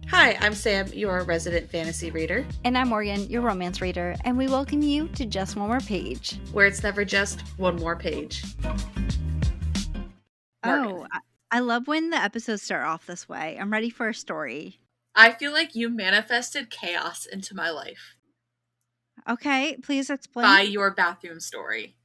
Hi, I'm Sam, your resident fantasy reader. And I'm Morgan, your romance reader, and we welcome you to Just One More Page. Where it's never just one more page. Morgan. I love when the episodes start off this way. I'm ready for a story. I feel like you manifested chaos into my life. Okay, please explain. By your bathroom story.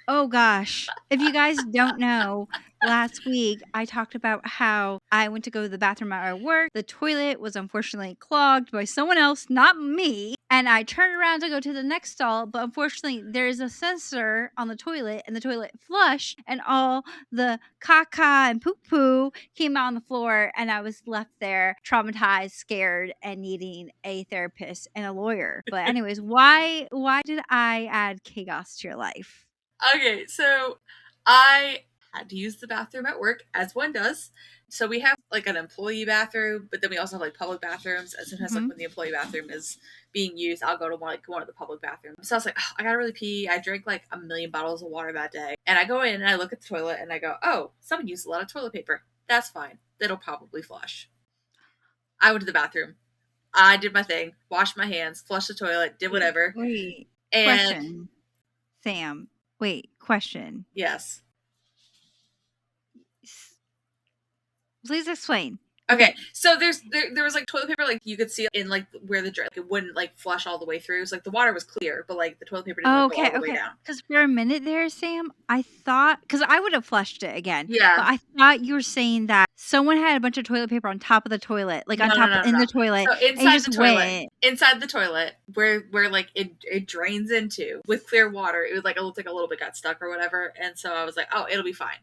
Oh gosh. If you guys don't know, last week I talked about how I went to go to the bathroom at our work. The toilet was unfortunately clogged by someone else, not me. And I turned around to go to the next stall, but unfortunately there is a sensor on the toilet and the toilet flushed and all the caca and poo-poo came out on the floor and I was left there traumatized, scared, and needing a therapist and a lawyer. But anyways, why did I add chaos to your life? Okay, so I had to use the bathroom at work, as one does. So we have like an employee bathroom, but then we also have like public bathrooms. And sometimes like when the employee bathroom is being used, I'll go to one of the public bathrooms. So I was like, oh, I gotta really pee. I drank like 1 million bottles of water that day. And I go in and I look at the toilet and I go, oh, someone used a lot of toilet paper. That's fine. That'll probably flush. I went to the bathroom. I did my thing, washed my hands, flushed the toilet, did whatever. Wait, question. Sam. Wait, question. Yes. Please explain. Okay, so there was like toilet paper, like you could see in like where the drain, like it wouldn't like flush all the way through. So like the water was clear, but like the toilet paper didn't go all the way down. Because for a minute there, Sam, I thought, because I would have flushed it again. Yeah. But I thought you were saying that someone had a bunch of toilet paper on top of the toilet, like No. the toilet. So inside the toilet, where like it drains into with clear water, it was like it looked like a little bit got stuck or whatever. And so I was like, oh, it'll be fine.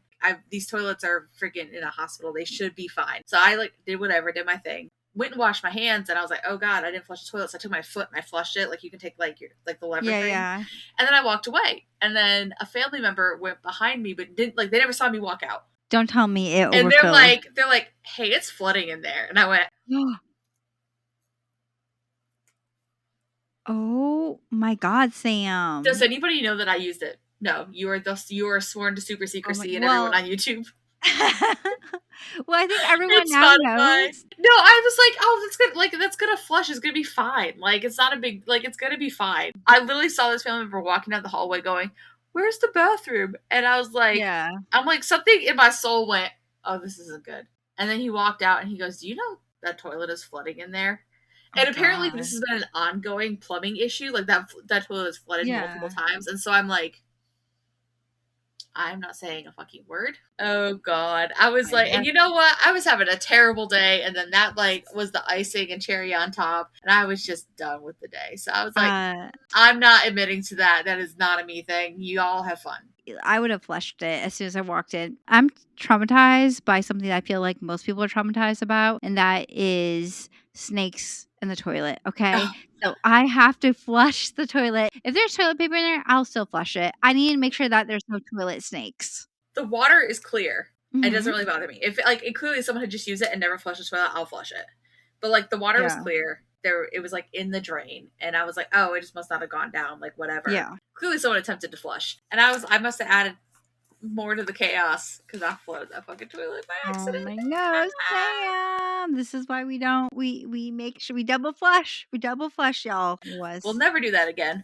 These toilets are freaking in a hospital. They should be fine. So I like did whatever, did my thing. Went and washed my hands, and I was like, oh god, I didn't flush the toilet. So I took my foot and I flushed it. Like you can take like the lever thing. Yeah. And then I walked away. And then a family member went behind me, but didn't they never saw me walk out. Don't tell me it overfilled. And they're like, hey, it's flooding in there. And I went, oh my god, Sam. Does anybody know that I used it? No, you are sworn to super secrecy and everyone on YouTube. Well, I think everyone now knows. No, I was like, oh, that's good. Like, that's gonna flush. It's gonna be fine. Like, it's not a big. Like, it's gonna be fine. I literally saw this family member walking down the hallway, going, "Where's the bathroom?" And I was like, "Yeah." I'm like, something in my soul went, "Oh, this isn't good." And then he walked out and he goes, "Do you know that toilet is flooding in there?" And apparently, this has been an ongoing plumbing issue. Like that toilet is flooded multiple times. And so I'm like, I'm not saying a fucking word. Oh god. I was like, and you know what? I was having a terrible day, and then that like was the icing and cherry on top, and I was just done with the day. So I was like, I'm not admitting to that. That is not a me thing. You all have fun. I would have flushed it as soon as I walked in. I'm traumatized by something that I feel like most people are traumatized about, and that is snakes in the toilet. Okay. So I have to flush the toilet. If there's toilet paper in there, I'll still flush it. I need to make sure that there's no toilet snakes. The water is clear. Mm-hmm. It doesn't really bother me. If like it clearly someone had just used it and never flushed the toilet, I'll flush it. But like the water was clear. It was like in the drain, and I was like, oh, it just must not have gone down. Like whatever. Yeah. Clearly someone attempted to flush, and I must have added more to the chaos because I flooded that fucking toilet by accident. Oh my gosh, Sam! This is why we don't. We make sure we double flush. We double flush, y'all. We'll never do that again.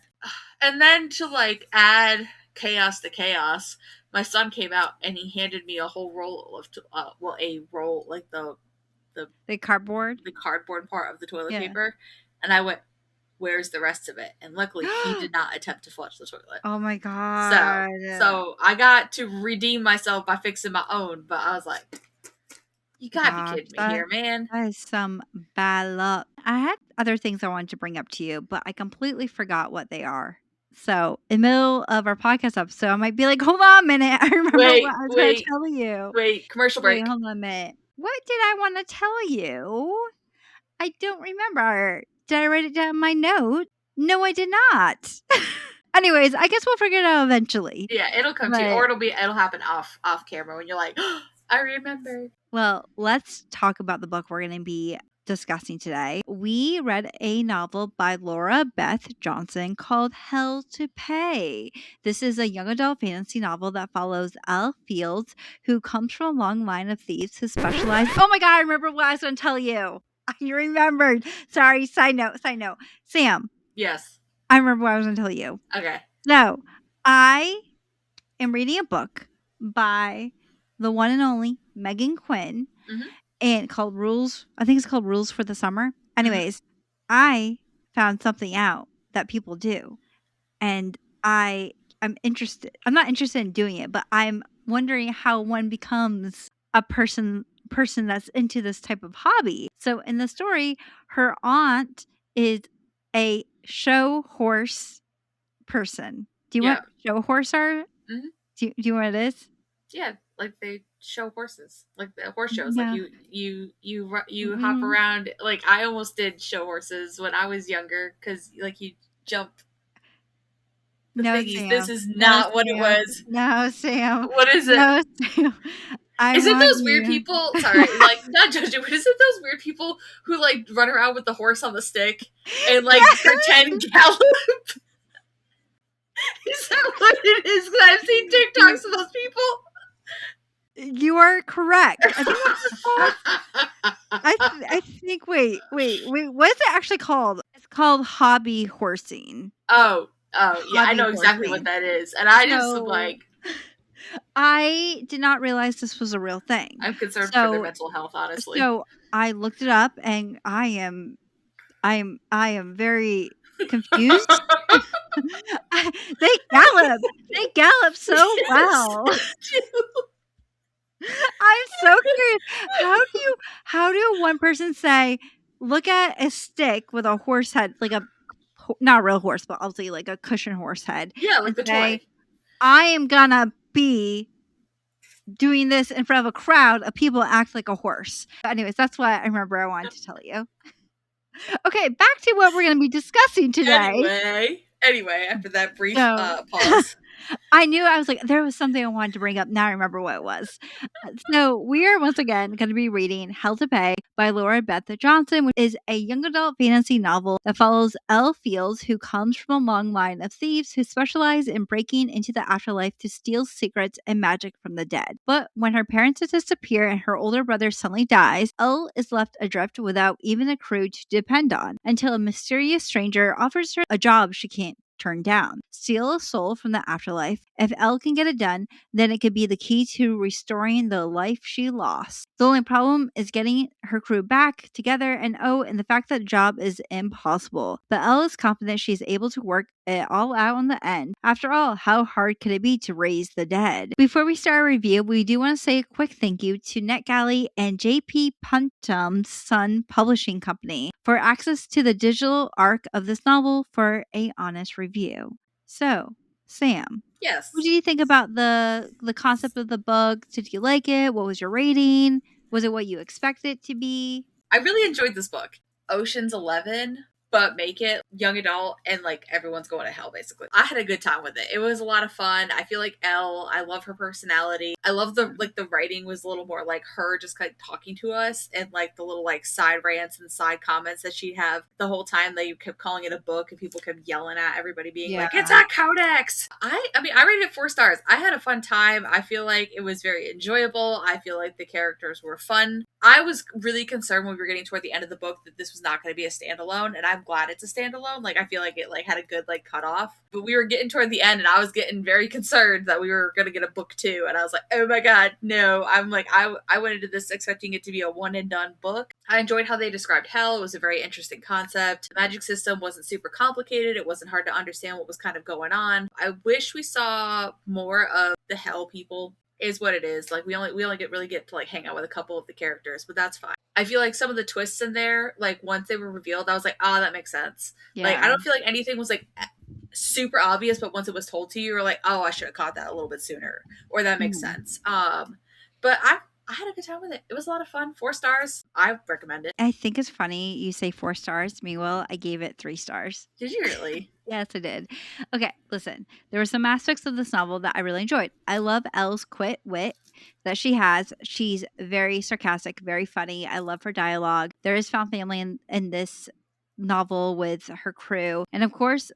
And then to like add chaos to chaos, my son came out and he handed me a whole roll of like the cardboard part of the toilet paper, and I went, where's the rest of it? And luckily he did not attempt to flush the toilet. Oh my god. So I got to redeem myself by fixing my own, but I was like, you gotta be kidding me here, man. That is some bad luck. I had other things I wanted to bring up to you, but I completely forgot what they are. So in the middle of our podcast episode, I might be like, hold on a minute. I remember what I was going to tell you. Wait, commercial break. Hold on a minute. What did I want to tell you? I don't remember. Did I write it down in my note? No, I did not. Anyways, I guess we'll figure it out eventually. Yeah, it'll come to you, or it'll happen off camera when you're like, oh, I remember. Well, let's talk about the book we're going to be discussing today. We read a novel by Lora Beth Johnson called Hell to Pay. This is a young adult fantasy novel that follows Elle Fields, who comes from a long line of thieves who specialize. Oh my God, I remember what I was going to tell you. You remembered. Sorry, side note. Sam. Yes. I remember what I was going to tell you. Okay. So, I am reading a book by the one and only Megan Quinn, and called Rules. I think it's called Rules for the Summer. Anyways, I found something out that people do, and I'm interested. I'm not interested in doing it, but I'm wondering how one becomes a person that's into this type of hobby. So in the story, her aunt is a show horse person. Do you know what show horse are? Do you know what it is? Yeah, like they show horses, like the horse shows. Yeah. Like you hop around. Like I almost did show horses when I was younger because like you jump. No, thingies. Sam. This is not what it was. No, Sam. What is it? No, Sam. Is it those weird people? Sorry, like not judging, but is it those weird people who like run around with the horse on the stick and like pretend gallop? Is that what it is? Because I've seen TikToks of those people. You are correct. I think that's called. I think. Wait. What is it actually called? It's called hobby horsing. Oh, yeah, I know exactly what that is, and I just like. I did not realize this was a real thing. I'm concerned for their mental health, honestly. So I looked it up, and I am very confused. They gallop so well. I'm so curious. How do one person say, look at a stick with a horse head, like a not a real horse, but obviously like a cushion horse head. Yeah, like the toy. I am gonna be doing this in front of a crowd of people that act like a horse. But anyways, that's what I remember I wanted to tell you. Okay, back to what we're going to be discussing today. Anyway, after that brief pause. I knew I was like, there was something I wanted to bring up. Now I remember what it was. So we are once again going to be reading Hell to Pay by Lora Beth Johnson, which is a young adult fantasy novel that follows Elle Fields, who comes from a long line of thieves who specialize in breaking into the afterlife to steal secrets and magic from the dead. But when her parents disappear and her older brother suddenly dies, Elle is left adrift without even a crew to depend on, until a mysterious stranger offers her a job she can't turn down. Steal a soul from the afterlife. If Elle can get it done, then it could be the key to restoring the life she lost. The only problem is getting her crew back together, and the fact that the job is impossible. But Elle is confident she's able to work it all out in the end. After all, how hard could it be to raise the dead? Before we start our review, we do want to say a quick thank you to NetGalley and JP Puntum's Son Publishing Company for access to the digital arc of this novel for an honest review. So, Sam. Yes. What did you think about the concept of the book? Did you like it? What was your rating? Was it what you expected it to be? I really enjoyed this book. Ocean's 11, but make it young adult and like everyone's going to hell basically. I had a good time with it. It was a lot of fun. I feel like Elle, I love her personality. I love the writing was a little more like her just kind of talking to us, and like the little like side rants and side comments that she'd have the whole time. They kept calling it a book and people kept yelling at everybody being like, it's a codex. I mean, I rated it 4 stars. I had a fun time. I feel like it was very enjoyable. I feel like the characters were fun. I was really concerned when we were getting toward the end of the book that this was not going to be a standalone, and I'm glad it's a standalone. Like, I feel like it like had a good like cutoff, but we were getting toward the end and I was getting very concerned that we were going to get a book 2, and I was like, oh my god, no. I'm like, I went into this expecting it to be a one and done book. I enjoyed how they described hell. It was a very interesting concept. The magic system wasn't super complicated. It wasn't hard to understand what was kind of going on. I wish we saw more of the hell people. Is what it is. Like we only get to like hang out with a couple of the characters, but that's fine. I feel like some of the twists in there, like once they were revealed, I was like, oh, that makes sense. Yeah. Like I don't feel like anything was like super obvious, but once it was told to you, you're like, oh, I should have caught that a little bit sooner, or that makes sense. But I had a good time with it. It was a lot of fun. 4 stars. I recommend it. I think it's funny you say 4 stars. Meanwhile, I gave it 3 stars. Did you really? Yes, I did. Okay, listen. There were some aspects of this novel that I really enjoyed. I love Elle's quick wit. that she has. She's very sarcastic, very funny. I love her dialogue. There is found family in this novel with her crew. And of course,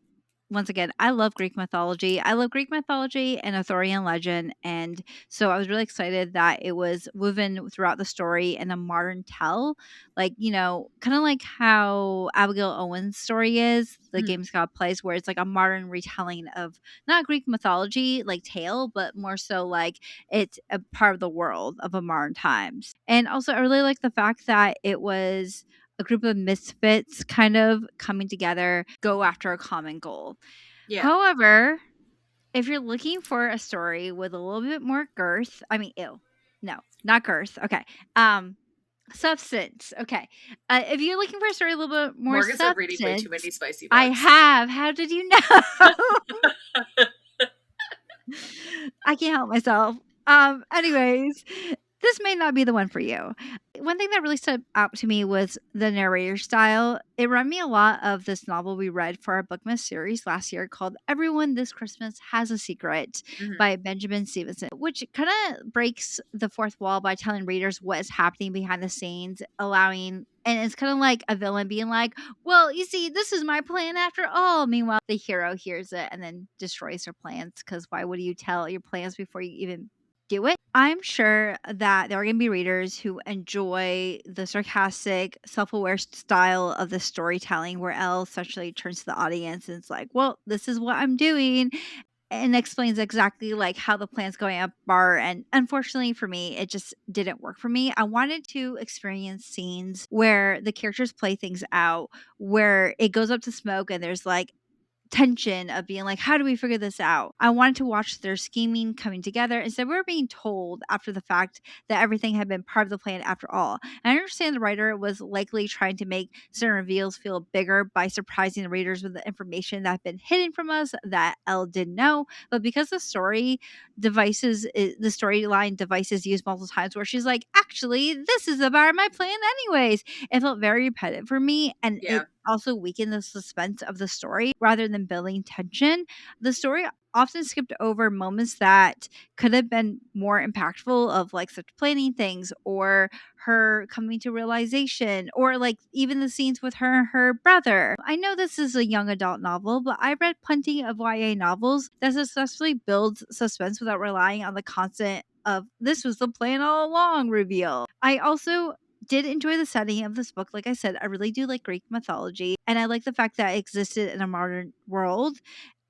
once again, I love Greek mythology. I love Greek mythology and Arthurian legend. And so I was really excited that it was woven throughout the story in a modern tell. Like, kind of like how Abigail Owen's story is, the Games God plays, where it's like a modern retelling of not Greek mythology, like tale, but more so like it's a part of the world of a modern times. And also, I really like the fact that it was a group of misfits kind of coming together, go after a common goal. Yeah. However, if you're looking for a story with a little bit more girth, no, not girth. Okay. Substance. Okay. If you're looking for a story a little bit more Morgan's substance, been reading way too many spicy books. I have. How did you know? I can't help myself. Anyways, this may not be the one for you. One thing that really stood out to me was the narrator style. It reminded me a lot of this novel we read for our Bookmas series last year called Everyone This Christmas Has a Secret by Benjamin Stevenson, which kind of breaks the fourth wall by telling readers what is happening behind the scenes, and it's kind of like a villain being like, well, you see, this is my plan after all. Meanwhile, the hero hears it and then destroys their plans, because why would you tell your plans before you even do it? I'm sure that there are going to be readers who enjoy the sarcastic, self-aware style of the storytelling where Elle essentially turns to the audience and it's like, well, this is what I'm doing, and explains exactly like how the plan's going up bar. And unfortunately for me, it just didn't work for me. I wanted to experience scenes where the characters play things out, where it goes up to smoke and there's like tension of being like, how do we figure this out? I wanted to watch their scheming coming together. Instead, we were being told after the fact that everything had been part of the plan after all. And I understand the writer was likely trying to make certain reveals feel bigger by surprising the readers with the information that had been hidden from us that Elle didn't know. But because the storyline devices used multiple times where she's like, actually, this is about my plan anyways, it felt very repetitive for me. And it also weakened the suspense of the story rather than building tension. The story often skipped over moments that could have been more impactful, of like such planning things or her coming to realization, or like even the scenes with her and her brother. I know this is a young adult novel, but I read plenty of YA novels that successfully builds suspense without relying on the constant of this was the plan all along reveal. I also did enjoy the setting of this book. Like I said, I really do like Greek mythology, and I like the fact that it existed in a modern world.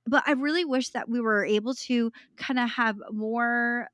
But I really wish that we were able to kind of have more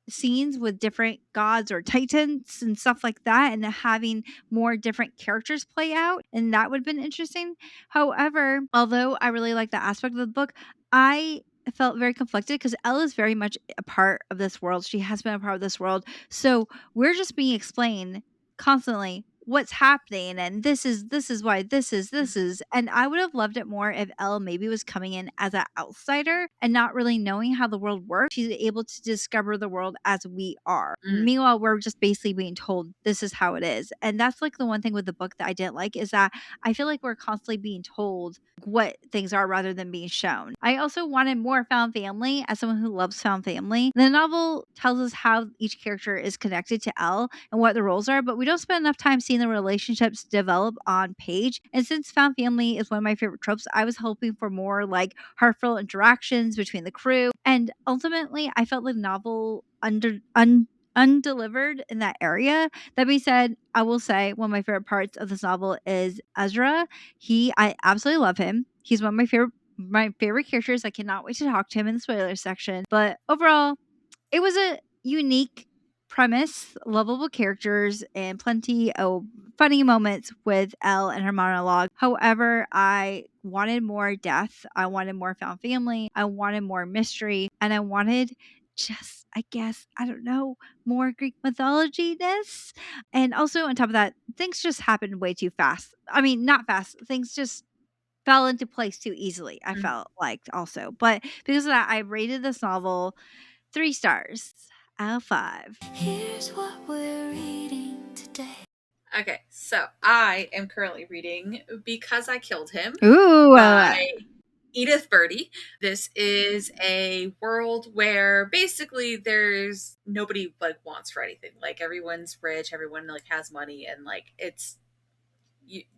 scenes with different gods or titans and stuff like that, and having more different characters play out, and that would have been interesting. However, although I really like that aspect of the book, I felt very conflicted because Elle is very much a part of this world. She has been a part of this world. So we're just being explained constantly what's happening, and this is why this is, and I would have loved it more if Elle maybe was coming in as an outsider and not really knowing how the world works. She's able to discover the world as we are. Meanwhile, we're just basically being told this is how it is. And that's like the one thing with the book that I didn't like, is that I feel like we're constantly being told what things are rather than being shown. I also wanted more found family. As someone who loves found family, the novel tells us how each character is connected to Elle and what the roles are, but we don't spend enough time seeing the relationships develop on page. And since found family is one of my favorite tropes, I was hoping for more like heartfelt interactions between the crew. And ultimately, I felt the novel undelivered in that area. That being said, I will say one of my favorite parts of this novel is Ezra. I absolutely love him. He's one of my favorite characters. I cannot wait to talk to him in the spoiler section. But overall, it was a unique premise, lovable characters, and plenty of funny moments with Elle and her monologue. However, I wanted more death. I wanted more found family. I wanted more mystery. And I wanted just, I guess, I don't know, more Greek mythology-ness. And also on top of that, things just happened way too fast. I mean, not fast. Things just fell into place too easily, I felt like, also. But because of that, I rated this novel 3 stars out of 5. Here's what we're reading today. Okay, so I am currently reading Because I Killed Him. Ooh. By Edith Birdie. This is a world where basically there's nobody like wants for anything. Like everyone's rich, everyone like has money, and like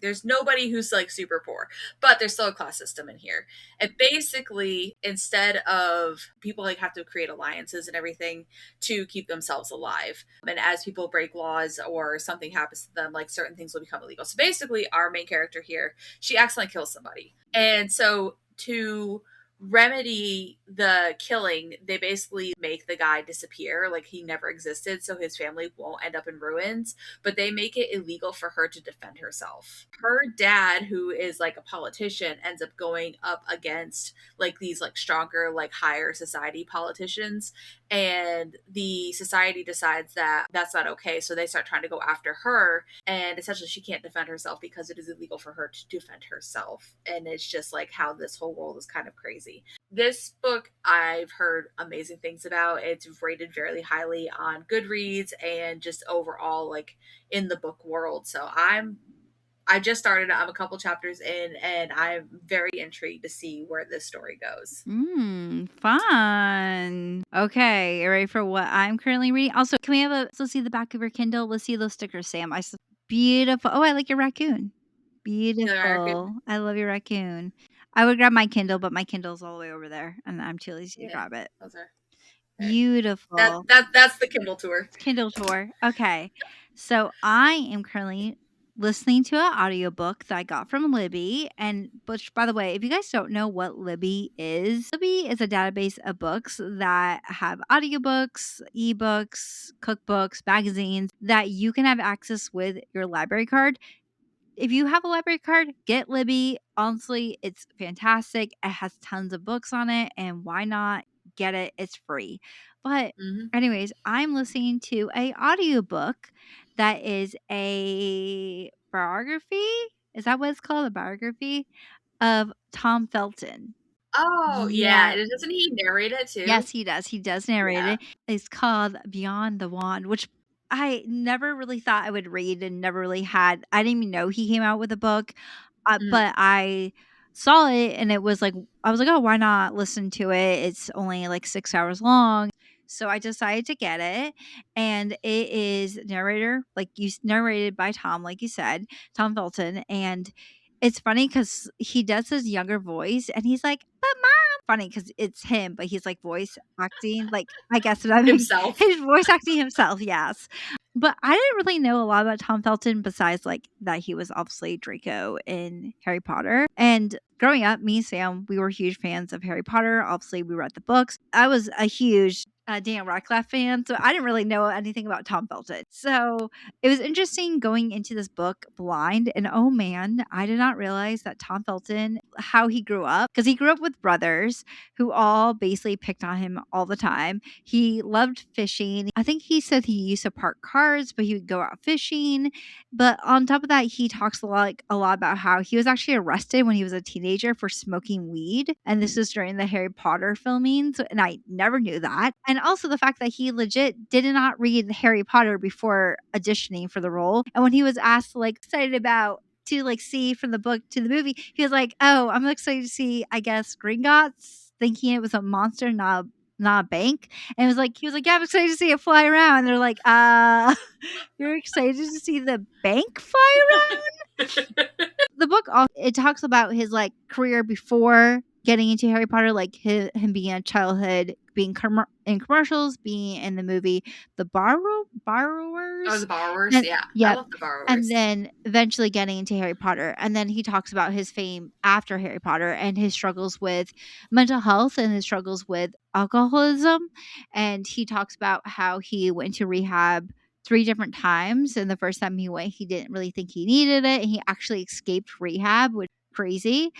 there's nobody who's like super poor, but there's still a class system in here. And basically, instead of people like have to create alliances and everything to keep themselves alive, and as people break laws or something happens to them, like certain things will become illegal. So basically, our main character here, she accidentally kills somebody, and so to remedy the killing, they basically make the guy disappear, like he never existed, so his family won't end up in ruins, but they make it illegal for her to defend herself. Her dad, who is like a politician, ends up going up against like these like stronger, like higher society politicians, and the society decides that that's not okay, so they start trying to go after her, and essentially she can't defend herself because it is illegal for her to defend herself. And it's just like how this whole world is kind of crazy. This book I've heard amazing things about. It's rated very highly on Goodreads and just overall like in the book world. So I just started. I'm a couple chapters in, and I'm very intrigued to see where this story goes. Fun. Okay, you ready for what I'm currently reading? Also, can we have let's see the back of your Kindle? Let's see those stickers, Sam. Beautiful. Oh, I like your raccoon. Beautiful. I love your raccoon. I would grab my Kindle, but my Kindle's all the way over there, and I'm too lazy to grab it. Those are beautiful. That's the Kindle tour. Kindle tour. Okay. So I am currently listening to an audiobook that I got from Libby. And which, by the way, if you guys don't know what Libby is a database of books that have audiobooks, ebooks, cookbooks, magazines that you can have access with your library card. If you have a library card, get Libby. Honestly, it's fantastic. It has tons of books on it, and why not get it? It's free. But anyways, I'm listening to a audiobook that is a biography. Is that what it's called? A biography of Tom Felton. Oh, yeah. Doesn't he narrate it too? Yes, he does. He does narrate it. It's called Beyond the Wand, which I never really thought I would read and never really had. I didn't even know he came out with a book, but I saw it and it was like, I was like, oh, why not listen to it? It's only like 6 hours long. So I decided to get it, and it is narrated by Tom, like you said, Tom Felton. And it's funny because he does his younger voice and he's like, but funny because it's him, but he's like voice acting, like I guess what I mean. Himself. His voice acting himself, yes. But I didn't really know a lot about Tom Felton besides like that he was obviously Draco in Harry Potter. And growing up, me and Sam, we were huge fans of Harry Potter. Obviously, we read the books. I was a huge Daniel Radcliffe fan, so I didn't really know anything about Tom Felton. So it was interesting going into this book blind, and oh man, I did not realize that Tom Felton, how he grew up, because he grew up with brothers who all basically picked on him all the time. He loved fishing. I think he said he used to park cars, but he would go out fishing. But on top of that, he talks a lot about how he was actually arrested when he was a teenager for smoking weed, and this is during the Harry Potter filming. So, and I never knew that. And also the fact that he legit did not read Harry Potter before auditioning for the role. And when he was asked, like, excited about to like see from the book to the movie, he was like, oh, I'm excited to see, I guess, Gringotts, thinking it was a monster, not a bank. And he was like, yeah, I'm excited to see it fly around. And they're like, you're excited to see the bank fly around? The book, it talks about his like career before getting into Harry Potter, like him being a childhood, being in commercials, being in the movie The Borrowers. Oh, The Borrowers, yeah. I love The Borrowers. And then eventually getting into Harry Potter. And then he talks about his fame after Harry Potter and his struggles with mental health and his struggles with alcoholism. And he talks about how he went to rehab 3 different times. And the first time he went, he didn't really think he needed it. And he actually escaped rehab, which is crazy.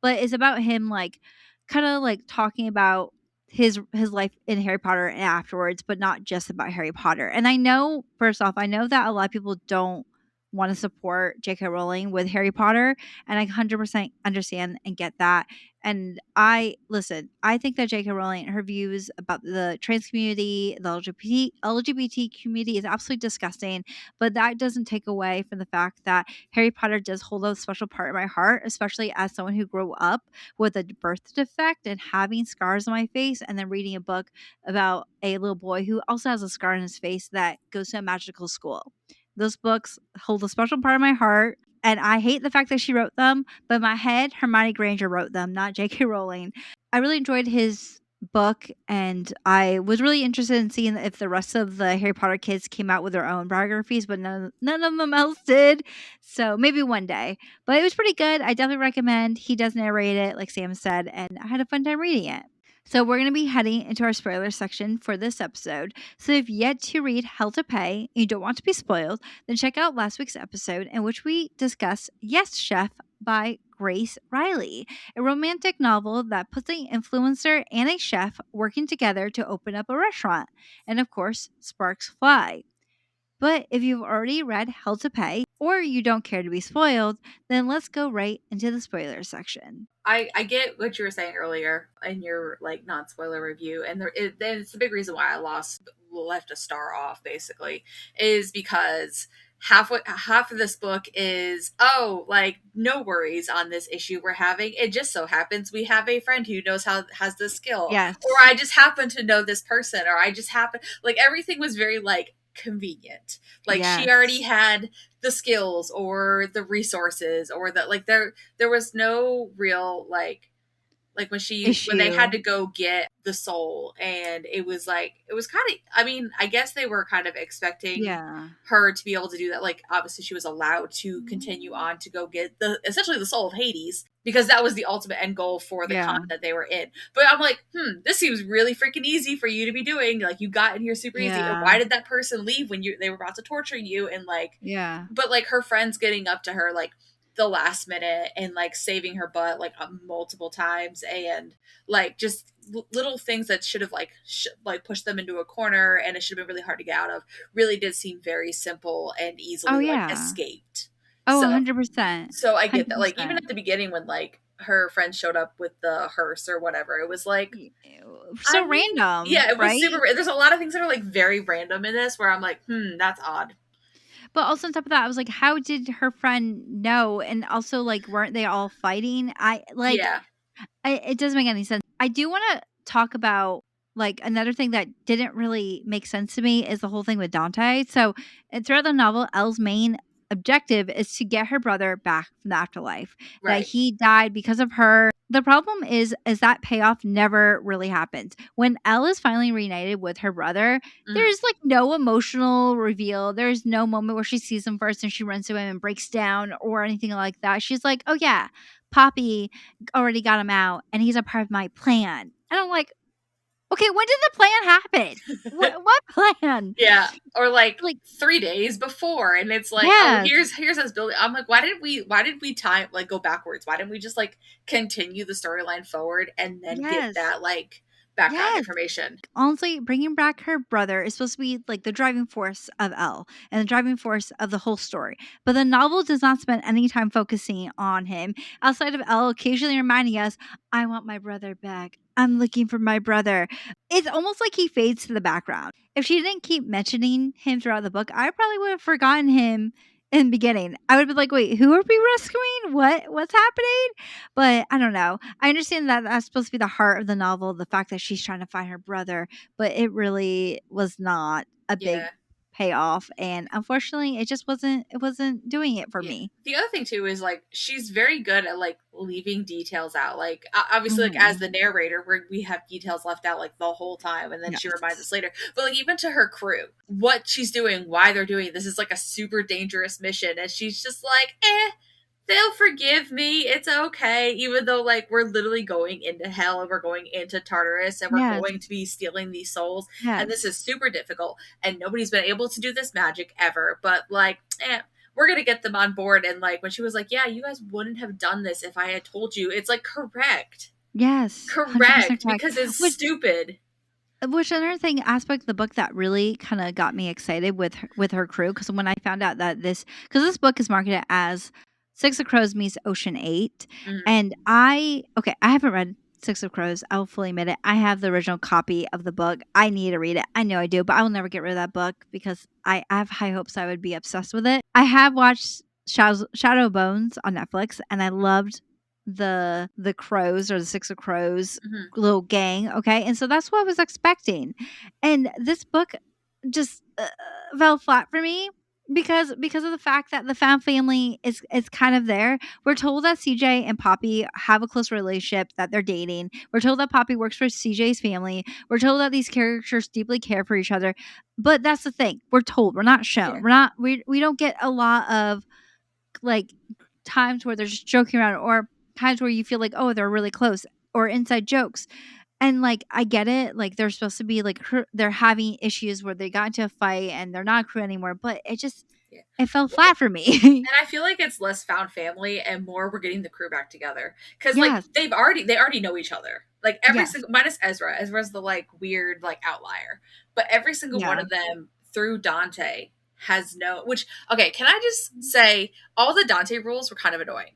But it's about him like kind of like talking about his life in Harry Potter and afterwards, but not just about Harry Potter. And I know, first off, I know that a lot of people don't want to support J.K. Rowling with Harry Potter, and I 100% understand and get that. And I think that J.K. Rowling, her views about the trans community, the LGBT community is absolutely disgusting. But that doesn't take away from the fact that Harry Potter does hold a special part in my heart, especially as someone who grew up with a birth defect and having scars on my face, and then reading a book about a little boy who also has a scar on his face that goes to a magical school. Those books hold a special part of my heart, and I hate the fact that she wrote them, but in my head, Hermione Granger wrote them, not J.K. Rowling. I really enjoyed his book, and I was really interested in seeing if the rest of the Harry Potter kids came out with their own biographies, but none of them else did. So maybe one day. But it was pretty good. I definitely recommend. He does narrate it, like Sam said, and I had a fun time reading it. So we're going to be heading into our spoiler section for this episode. So if you've yet to read Hell to Pay and you don't want to be spoiled, then check out last week's episode in which we discuss Yes Chef by Grace Riley, a romantic novel that puts an influencer and a chef working together to open up a restaurant. And of course, sparks fly. But if you've already read Hell to Pay or you don't care to be spoiled, then let's go right into the spoiler section. I get what you were saying earlier in your like non-spoiler review, and it's the big reason why I left a star off basically is because half of this book is like no worries on this issue we're having. It just so happens we have a friend who has this skill, yes, or I just happen to know this person, or I just happen like everything was very like convenient. Like she already had the skills or the resources or the like there was no real like when they had to go get the soul, and it was kind of, I mean, I guess they were kind of expecting her to be able to do that. Like obviously she was allowed to continue on to go get essentially the soul of Hades, because that was the ultimate end goal for the con that they were in. But I'm like, this seems really freaking easy for you to be doing. Like you got in here super easy. And why did that person leave when they were about to torture you? And like, but like her friends getting up to her like the last minute and like saving her butt like multiple times, and like just little things that should have like pushed them into a corner and it should have been really hard to get out of really did seem very simple and easily like escaped. 100%. So I get that. Like even at the beginning when like her friends showed up with the hearse or whatever, it was like so random. Yeah, it was super. There's a lot of things that are like very random in this where I'm like, that's odd. But also on top of that, I was like, how did her friend know? And also, like, weren't they all fighting? It doesn't make any sense. I do want to talk about, like, another thing that didn't really make sense to me is the whole thing with Dante. So, throughout the novel, Elle's main objective is to get her brother back from the afterlife. Right. That he died because of her. The problem is that payoff never really happens. When Elle is finally reunited with her brother, there's like no emotional reveal. There's no moment where she sees him first and she runs to him and breaks down or anything like that. She's like, oh yeah, Poppy already got him out and he's a part of my plan. And I'm like, okay, when did the plan happen? What plan? Yeah, or like 3 days before, and it's like, here's us building. I'm like, why did we time like go backwards? Why didn't we just like continue the storyline forward and then get that like background information? Honestly, bringing back her brother is supposed to be like the driving force of Elle and the driving force of the whole story. But the novel does not spend any time focusing on him outside of Elle occasionally reminding us, I want my brother back. I'm looking for my brother. It's almost like he fades to the background. If she didn't keep mentioning him throughout the book, I probably would have forgotten him in the beginning. I would be like, wait, who are we rescuing? What's happening? But I don't know. I understand that that's supposed to be the heart of the novel, the fact that she's trying to find her brother, but it really was not a big payoff, and unfortunately it wasn't doing it for me. The other thing too is like she's very good at like leaving details out, like obviously like as the narrator we have details left out like the whole time, and then she reminds us later, but like even to her crew, what she's doing, why they're doing this is like a super dangerous mission, and she's just like, they'll forgive me, it's okay, even though like we're literally going into hell and we're going into Tartarus and we're going to be stealing these souls, and this is super difficult and nobody's been able to do this magic ever, but like we're gonna get them on board. And like when she was like, yeah, you guys wouldn't have done this if I had told you, it's like correct, because it's stupid. Which another aspect of the book that really kind of got me excited with her crew, because when I found out that this book is marketed as Six of Crows meets Ocean 8. Mhm. And I haven't read Six of Crows. I'll fully admit it. I have the original copy of the book. I need to read it. I know I do, but I will never get rid of that book because I have high hopes I would be obsessed with it. I have watched Shadow Bones on Netflix, and I loved the Crows, or the Six of Crows little gang. Okay, and so that's what I was expecting, and this book just fell flat for me because of the fact that the found family is kind of there. We're told that CJ and Poppy have a close relationship, that they're dating. We're told that Poppy works for CJ's family. We're told that these characters deeply care for each other. But that's the thing. We're told. We're not shown. Yeah. We don't get a lot of like times where they're just joking around, or times where you feel like, oh, they're really close, or inside jokes. And like, I get it. Like, they're supposed to be like, they're having issues where they got into a fight and they're not a crew anymore. But it just, it fell flat for me. And I feel like it's less found family and more we're getting the crew back together. Because like they already know each other. Like every single, minus Ezra. Ezra's the like weird like outlier. But every single one of them through Dante has which, okay, can I just say all the Dante rules were kind of annoying.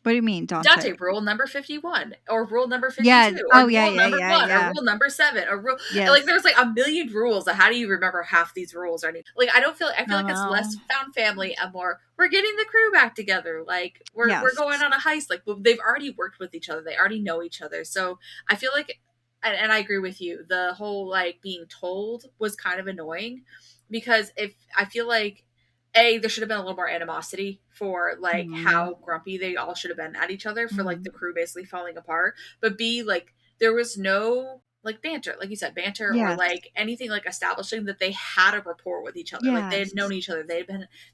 What do you mean, Dante rule number 51 or rule number 52 or rule number 1 or rule number 7 or rule like there's like a million rules. How do you remember half these rules? Or like I feel like it's less found family and more we're getting the crew back together. Like we're going on a heist. Like they've already worked with each other. They already know each other. So I feel like, and I agree with you, the whole like being told was kind of annoying because if I feel like there should have been a little more animosity for like how grumpy they all should have been at each other for like the crew basically falling apart. But B, like there was no like banter, like you said, banter or like anything like establishing that they had a rapport with each other. Like they had known each other.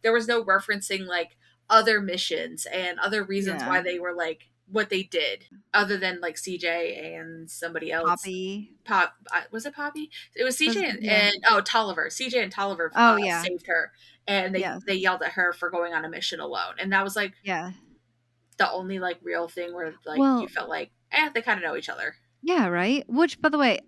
There was no referencing like other missions and other reasons why they were like what they did, other than like CJ and somebody else. Was it Poppy? It was CJ and Tolliver. CJ and Tolliver saved her. And they yelled at her for going on a mission alone. And that was like the only like real thing where like you felt like they kind of know each other. Yeah, right? Which, by the way,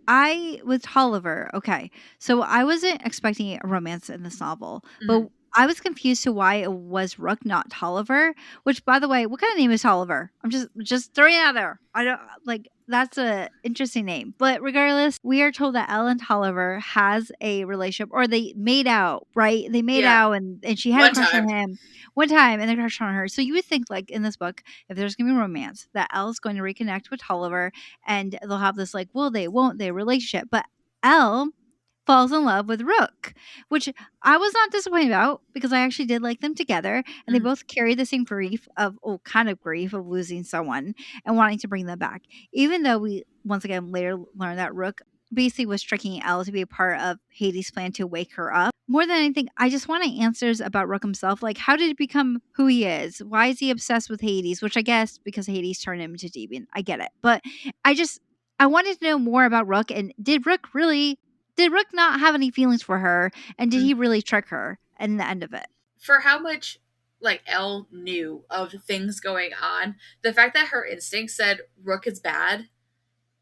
with Tolliver, okay, so I wasn't expecting a romance in this novel, but I was confused to why it was Rook, not Tolliver. Which, by the way, what kind of name is Tolliver? I'm just throwing it out there. I don't like. That's a interesting name. But regardless, we are told that Elle and Tolliver has a relationship, or they made out, right? They made out, and she had a crush on him one time, and they crushed on her. So you would think, like in this book, if there's gonna be romance, that Elle is going to reconnect with Tolliver, and they'll have this like, will they, won't they relationship. But Elle falls in love with Rook, which I was not disappointed about because I actually did like them together, and they both carry the same grief of losing someone and wanting to bring them back. Even though we once again later learned that Rook basically was tricking Elle to be a part of Hades' plan to wake her up. More than anything, I just want answers about Rook himself. Like, how did he become who he is? Why is he obsessed with Hades? Which I guess because Hades turned him into demon. I get it. But I wanted to know more about Rook, and did Rook not have any feelings for her, and did he really trick her in the end of it? For how much like Elle knew of things going on, the fact that her instinct said Rook is bad,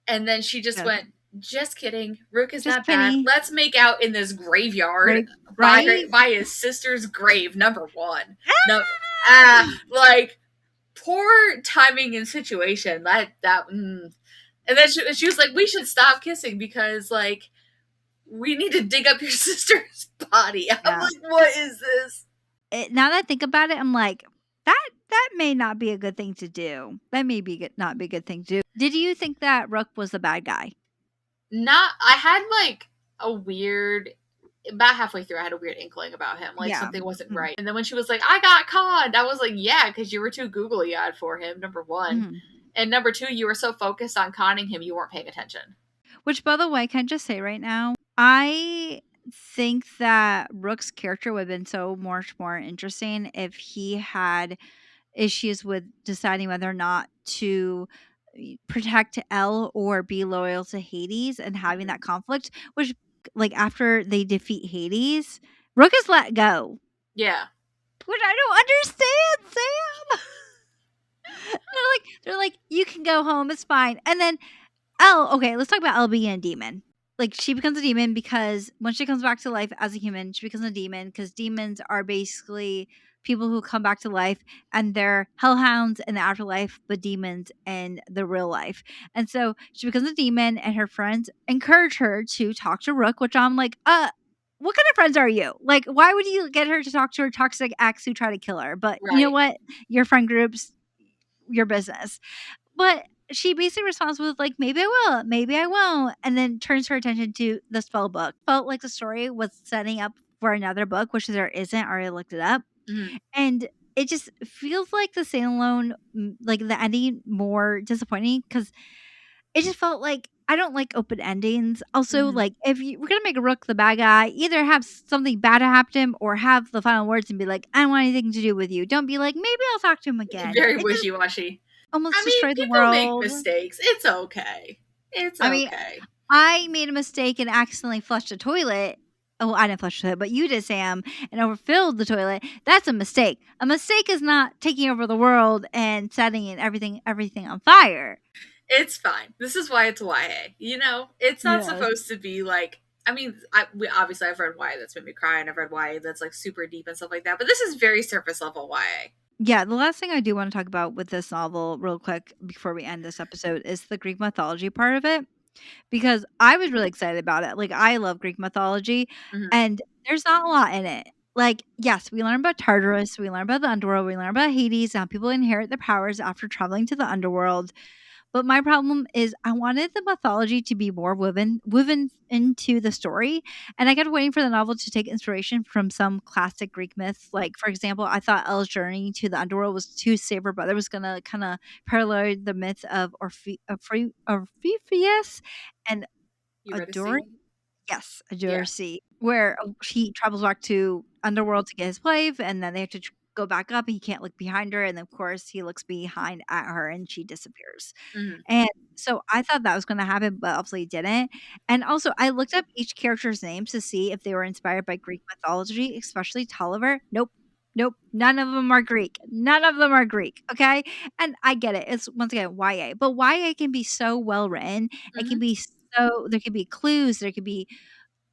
and then she just went, just kidding, Rook is not bad. Let's make out in this graveyard by his sister's grave. Number one. Like poor timing and situation. And then she was like, we should stop kissing because like we need to dig up your sister's body. I'm like, what is this? Now that I think about it, I'm like, that may not be a good thing to do. That may not be a good thing to do. Did you think that Rook was the bad guy? I had like about halfway through, I had a weird inkling about him. Like something wasn't right. And then when she was like, I got conned, I was like, yeah, because you were too googly-eyed for him, number one. And number two, you were so focused on conning him, you weren't paying attention. Which, by the way, can I just say right now, I think that Rook's character would have been so much more interesting if he had issues with deciding whether or not to protect Elle or be loyal to Hades and having that conflict, which like after they defeat Hades, Rook is let go. Yeah. Which I don't understand, Sam. they're like, you can go home, it's fine. And then Elle, okay, let's talk about Elle being a demon. Like, she becomes a demon because when she comes back to life as a human, she becomes a demon because demons are basically people who come back to life, and they're hellhounds in the afterlife, but demons in the real life. And so she becomes a demon, and her friends encourage her to talk to Rook, which I'm like, what kind of friends are you? Like, why would you get her to talk to her toxic ex who tried to kill her? But you know what? Your friend group's your business. But she basically responds with like, maybe I will, maybe I won't, and then turns her attention to the spell book. Felt like the story was setting up for another book, which there isn't. I already looked it up. And it just feels like the standalone, like the ending more disappointing because it just felt like I don't like open endings. Also, like if we're gonna make Rook the bad guy, either have something bad happen to him or have the final words and be like, I don't want anything to do with you. Don't be like, maybe I'll talk to him again. Very wishy-washy. Almost destroy the people make world. mistakes. It's okay. It's okay. I made a mistake and accidentally flushed a toilet. Oh, I didn't flush the toilet, but you did, Sam, and overfilled the toilet. That's a mistake. A mistake is not taking over the world and setting everything on fire. It's fine. This is why it's YA. You know, it's not supposed to be like. I mean, obviously I've read YA that's made me cry, and I've read YA that's like super deep and stuff like that. But this is very surface level YA. Yeah, the last thing I do want to talk about with this novel, real quick, before we end this episode, is the Greek mythology part of it. Because I was really excited about it. Like, I love Greek mythology, and there's not a lot in it. Like, yes, we learn about Tartarus, we learn about the underworld, we learn about Hades, and how people inherit their powers after traveling to the underworld. But my problem is I wanted the mythology to be more woven into the story. And I kept waiting for the novel to take inspiration from some classic Greek myths. Like, for example, I thought Elle's journey to the underworld was to save her brother was going to kind of parallel the myth of Orpheus and Eurydice. Yes, Eurydice, where he travels back to underworld to get his wife, and then they have to go back up, and he can't look behind her, and of course he looks behind at her and she disappears. And so I thought that was going to happen, but obviously it didn't. And also I looked up each character's names to see if they were inspired by Greek mythology, especially Tolliver. Nope, none of them are Greek. Okay, and I get it, it's once again YA, but YA can be so well written. It can be so, there could be clues, there could be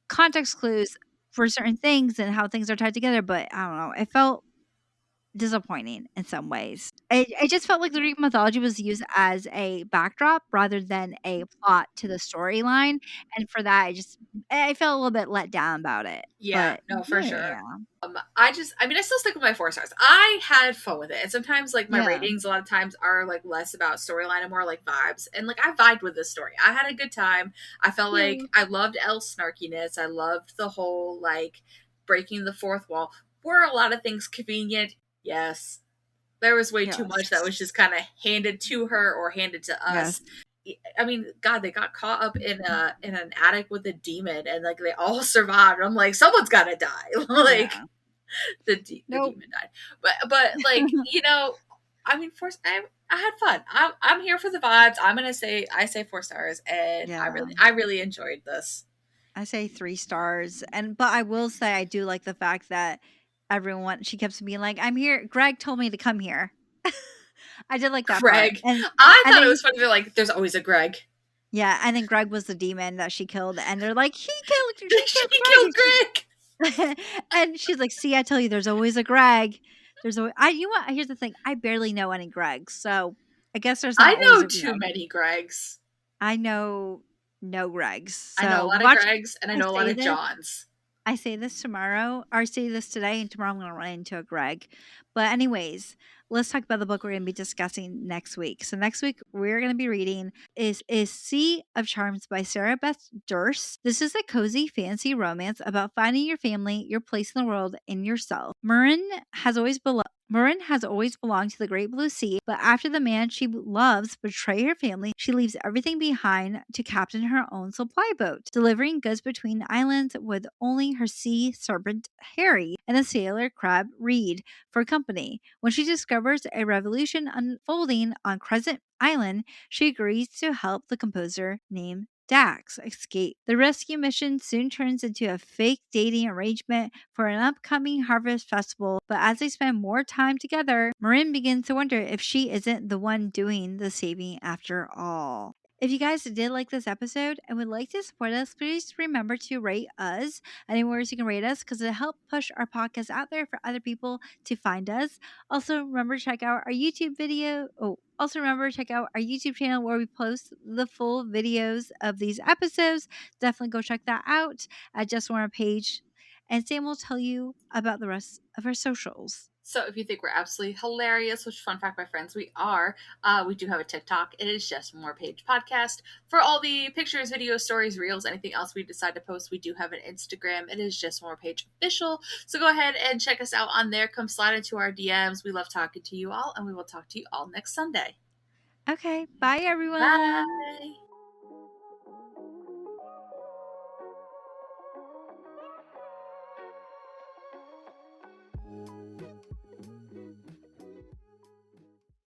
context clues for certain things and how things are tied together, but I don't know, it felt disappointing in some ways. It just felt like the Greek mythology was used as a backdrop rather than a plot to the storyline, and for that, I felt a little bit let down about it. Yeah, but, no, for sure. I still stick with my 4 stars. I had fun with it, and sometimes like my ratings a lot of times are like less about storyline and more like vibes, and like I vibed with this story. I had a good time. I felt like I loved Elle's snarkiness. I loved the whole like breaking the fourth wall. Were a lot of things convenient? Yes. There was way too much that was just kind of handed to her or handed to us. I mean, God, they got caught up in an attic with a demon, and like they all survived. I'm like, someone's got to die. Like the demon died, but like you know, I mean, I had fun. I'm here for the vibes. I say 4 stars, and I really enjoyed this. I say 3 stars, but I will say I do like the fact that she kept being like, I'm here. Greg told me to come here. I did like that Greg. part. And I thought it was funny. They're like, there's always a Greg. Yeah, and then Greg was the demon that she killed, and they're like, he killed Greg. And she's like, see, I tell you, there's always a Greg. Here's the thing. I barely know any Gregs, so I guess there's not. I know too many Gregs. I know no Gregs. So I know a lot of Gregs, and I know a lot of Johns. I say this tomorrow, or I say this today, and tomorrow I'm going to run into a Greg. But anyways, let's talk about the book we're going to be discussing next week. So next week, we're going to be reading is Sea of Charms by Sarah Beth Durst. This is a cozy fantasy romance about finding your family, your place in the world, and yourself. Marin has always belonged to the Great Blue Sea, but after the man she loves betray her family, she leaves everything behind to captain her own supply boat, delivering goods between islands with only her sea serpent Harry and the sailor crab Reed for company. When she discovers a revolution unfolding on Crescent Island, she agrees to help the composer named Dax escape. The rescue mission soon turns into a fake dating arrangement for an upcoming harvest festival, but as they spend more time together, Marin begins to wonder if she isn't the one doing the saving after all. If you guys did like this episode and would like to support us, please remember to rate us anywhere you can rate us because it'll help push our podcast out there for other people to find us. Also, remember to check out our YouTube video. Also remember to check out our YouTube channel where we post the full videos of these episodes. Definitely go check that out at Just Warren page. And Sam will tell you about the rest of our socials. So if you think we're absolutely hilarious, which fun fact, my friends, we are, we do have a TikTok. It is Just More Page Podcast. For all the pictures, videos, stories, reels, anything else we decide to post, we do have an Instagram. It is Just More Page Official. So go ahead and check us out on there. Come slide into our DMs. We love talking to you all, and we will talk to you all next Sunday. Okay. Bye, everyone. Bye.